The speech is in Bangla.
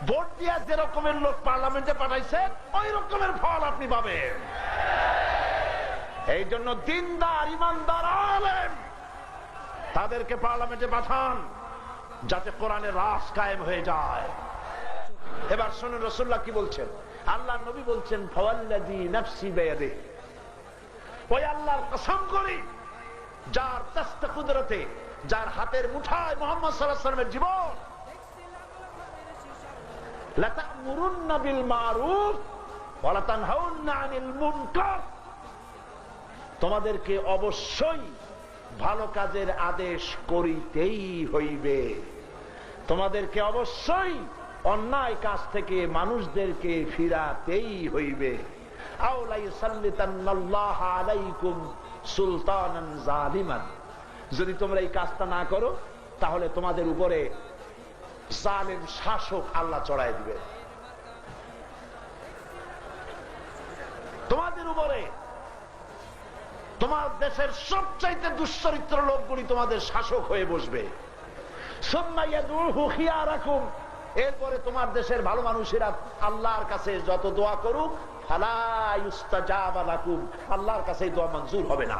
ভোট দিয়া যে রকমের লোক পার্লামেন্টে পাঠাইছেন ওই রকমের ফল আপনি পাবেন। এই জন্য দিনদার ইমানদার আলেম তাদেরকে পার্লামেন্টে পাঠান, যাতে কোরআনের রাজ কায়েম হয়ে যায়। এবার শুনুন রাসূলুল্লাহ কি বলছেন। আল্লাহ নবী বলছেন, ফাওয়াল্লাযী নাফসি বিয়াদিহি, ওই আল্লাহর কসম করি যার দস্তে কুদরতে, যার হাতের মুঠায় মুহাম্মদ সাল্লাল্লাহু আলাইহি ওয়াসাল্লামের জীবন, লা তা'মুরুন্না বিল মারুফ ওয়া লা তানহাউন্না আনিল মুনকার, তোমাদেরকে অবশ্যই ভালো কাজের আদেশ করিতেই হইবে, তোমাদেরকে অবশ্যই অন্যায় কাজ থেকে মানুষদেরকে ফিরাতেই হইবে। আও লা ইউসাল্লিতান্নাল্লাহু আলাইকুম সুলতানান জালিমান, যদি তোমরা এই কাজটা না করো তাহলে তোমাদের উপরে জালেম শাসক আল্লাহ চড়াই দিবে, তোমাদের উপরে তোমার দেশের সবচাইতে দুশ্চরিত্র লোকগুলি তোমাদের শাসক হয়ে বসবে। সুম্মা ইয়াদউহু খিয়ারাকুম, এরপরে তোমার দেশের ভালো মানুষেরা আল্লাহর কাছে যত দোয়া করুক, ফালা ইউস্তাজাবা লাকুম, আল্লাহর কাছে দোয়া মঞ্জুর হবে না।